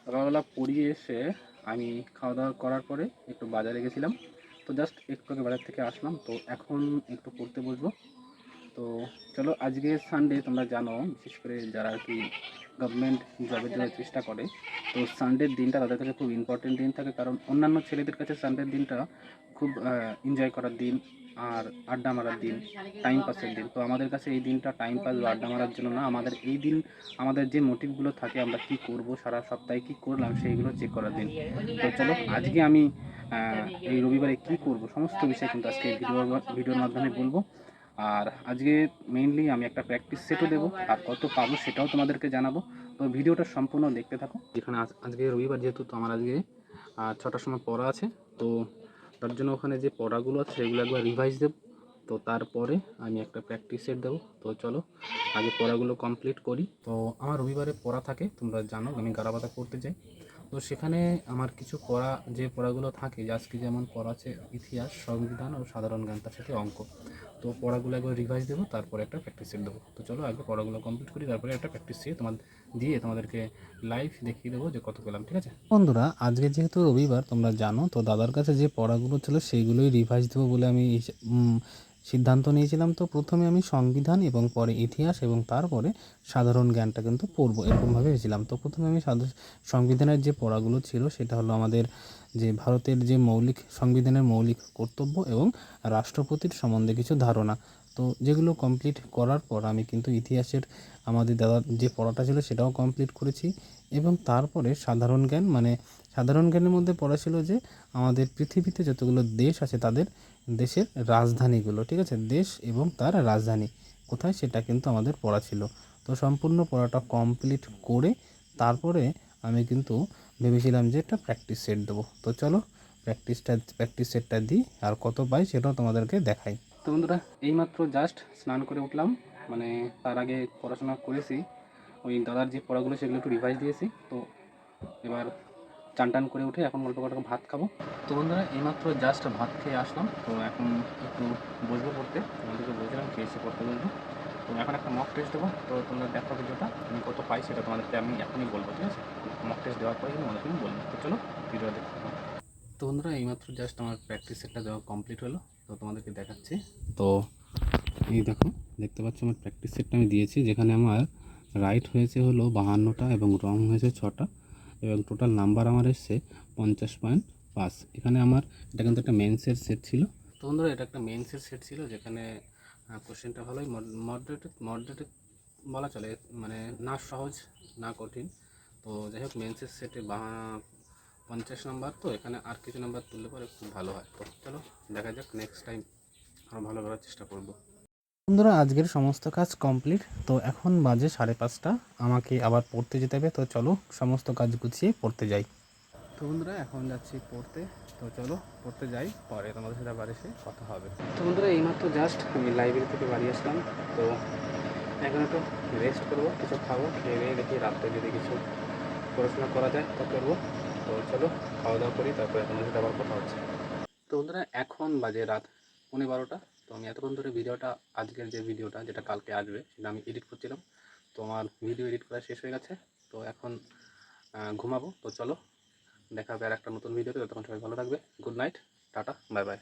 সকালবেলা পড়িয়ে এসে আমি খাওয়া দাওয়া করার পরে একটু বাজারে গেছিলাম। তো জাস্ট একটু আগে বাজার থেকে আসলাম। তো এখন একটু পড়তে বসবো। তো চলো, আজকে সানডে, তোমরা জানো বিশেষ করে যারা আর কি গভর্নমেন্ট জবের জন্য চেষ্টা করে, তো সানডের দিনটা তাদের কাছে খুব ইম্পর্টেন্ট দিন থাকে। কারণ অন্যান্য ছেলেদের কাছে সানডের দিনটা খুব এনজয় করার দিন আর আড্ডা মারার দিন, টাইম পাসের দিন। তো আমাদের কাছে এই দিনটা টাইম পাস বা আড্ডা মারার জন্য না, আমাদের এই দিন আমাদের যে মোটিভগুলো থাকে, আমরা কি করব, সারা সপ্তাহে কি করলাম, সেইগুলো চেক করার দিন। তো চলো, আজকে আমি এই রবিবারে কি করব সমস্ত বিষয় কিন্তু আজকে ভিডিওর মাধ্যমে বলবো। আর আজকে মেইনলি আমি একটা প্র্যাকটিস সেটও দেবো, আর কত পাবো সেটাও তোমাদেরকে জানাবো। তো ভিডিওটা সম্পূর্ণ দেখতে থাকো। যেখানে আজকে রবিবার যেহেতু, তো আমার আজকে 6টার সময় পড়া আছে। তো তার জন্য ওখানে যে পড়াগুলো আছে সেগুলো একবার রিভাইজ দেবো। তো তারপরে আমি একটা প্র্যাকটিস সেট দেবো। তো চলো আগে পড়াগুলো কমপ্লিট করি। তো আমার রবিবারে পড়া থাকে, তোমরা জানো আমি গারাবাতা পড়তে যাই। তো সেখানে আমার কিছু পড়া, যে পড়াগুলো থাকে, আজকে যেমন পড়া আছে ইতিহাস, সংবিধান ও সাধারণ জ্ঞান, তার সাথে অঙ্ক। তো পড়াগুলো একবার রিভাইজ দেবো, তারপরে একটা প্র্যাকটিস সেট দেবো। তো চলো আগে পড়াগুলো কমপ্লিট করি, তারপরে একটা প্র্যাকটিস সেট তোমাদেরকে লাইভ দেখিয়ে দেবো যে কত পেলাম। ঠিক আছে বন্ধুরা, আজকে যেহেতু রবিবার তোমরা জানো, তো দাদার কাছে যে পড়াগুলো ছিল সেইগুলোই রিভাইজ দেবো বলে আমি সিদ্ধান্ত নিয়েছিলাম। তো প্রথমে আমি সংবিধান এবং পরে ইতিহাস এবং তারপরে সাধারণ জ্ঞানটা কিন্তু পড়বো, এরকমভাবে ভেবেছিলাম। তো প্রথমে আমি সংবিধানের যে পড়াগুলো ছিল সেটা হলো আমাদের যে ভারতের যে সংবিধানের মৌলিক কর্তব্য এবং রাষ্ট্রপতির সম্বন্ধে কিছু ধারণা। তো যেগুলো কমপ্লিট করার পর আমি কিন্তু ইতিহাসের আমাদের দাদার যে পড়াটা ছিল সেটাও কমপ্লিট করেছি। এবং তারপরে সাধারণ জ্ঞান, মানে সাধারণ জ্ঞানের মধ্যে পড়া ছিল যে আমাদের পৃথিবীতে যতগুলো দেশ আছে তাদের দেশের রাজধানীগুলো, ঠিক আছে, দেশ এবং তার রাজধানী কোথায় সেটা কিন্তু আমাদের পড়া ছিল। তো সম্পূর্ণ পড়াটা কমপ্লিট করে তারপরে আমি কিন্তু ভেবেছিলাম যে একটা প্র্যাকটিস সেট দেবো। তো চলো প্র্যাকটিস সেটটা দিই, আর কত পাই সেটাও তোমাদেরকে দেখাই। তো বন্ধুরা, এইমাত্র জাস্ট স্নান করে উঠলাম, মানে তার আগে পড়াশোনা করেছি, ওই দাদার যে পড়াগুলো সেগুলো একটু রিভাইজ দিয়েছি। তো এবার চান টান করে উঠে এখন অল্প কটা ভাত খাবো। তো বন্ধুরা, এইমাত্র জাস্ট ভাত খেয়ে আসলাম। তো এখন একটু বসবো পড়তে, তোমাদেরকে বলছিলাম কে এসে পড়তে বসবো। তো এখন একটা মক টেস্ট দেবো। তো তোমরা দেখো ভিডিওটা, আমি কত পাই সেটা তোমাদেরকে আমি এখনই বলবো। ঠিক আছে, মক টেস্ট দেওয়ার পরে কিন্তু তোমাদেরকে আমি বলবো। তো চলো ভিডিও দেখতে থাকো। তো বন্ধুরা, এইমাত্র জাস্ট আমার প্র্যাকটিস সেটটা দেওয়া কমপ্লিট হলো। তো তোমাদেরকে দেখাচ্ছি। তো এই দেখো, দেখতে পাচ্ছ আমার প্র্যাকটিস সেটটা আমি দিয়েছি, যেখানে আমার রাইট হয়েছে হলো 52টা এবং রং হয়েছে 6টা, এবং টোটাল নাম্বার আমার এসছে 50.5। এখানে আমার এটা কিন্তু একটা মেন্সের সেট ছিল। তো বন্ধুরা, এটা একটা মেন্সের সেট ছিল, যেখানে কোশ্চেনটা ভালোই মডারেটেড বলা চলে, মানে না সহজ না কঠিন। তো যাই হোক, মেন্সের সেটে 50 নাম্বার, তো এখানে আর কিছু নাম্বার তুললে পরে খুব ভালো হয়। তো চলো দেখা যাক, নেক্সট টাইম আরও ভালো করার চেষ্টা করব। বন্ধুরা, আজকের সমস্ত কাজ কমপ্লিট। তো এখন বাজে 5:30, আমাকে আবার পড়তে যেতে হবে। তো চলো সমস্ত কাজ গুছিয়ে পড়তে যাই। তো বন্ধুরা, এখন যাচ্ছি পড়তে। তো চলো পড়তে যাই, পরে তোমাদের সাথে আবার এসে কথা হবে। তো বন্ধুরা, এইমাত্র জাস্ট আমি লাইব্রেরি থেকে বাড়ি আসলাম। তো এখন একটু রেস্ট করবো, কিছু খাবো, খেয়ে দিয়ে দেখি রাত্রে যদি কিছু পড়াশোনা করা যায় তা করবো। তো চলো খাওয়া দাওয়া করি, তারপরে তোমাদের সাথে আবার কথা হচ্ছে। তো বন্ধুরা, এখন বাজে রাত 12:15। তো আমি এতক্ষণ ধরে ভিডিওটা, আজকের যে ভিডিওটা যেটা কালকে আসবে সেটা আমি এডিট করছিলাম। তো আমার ভিডিও এডিট করা শেষ হয়ে গেছে। তো এখন ঘুমাবো। তো চলো দেখা হবে আর একটা নতুন ভিডিওতে। ততক্ষণ সবাই ভালো থাকবে। Good night, tata, bye bye.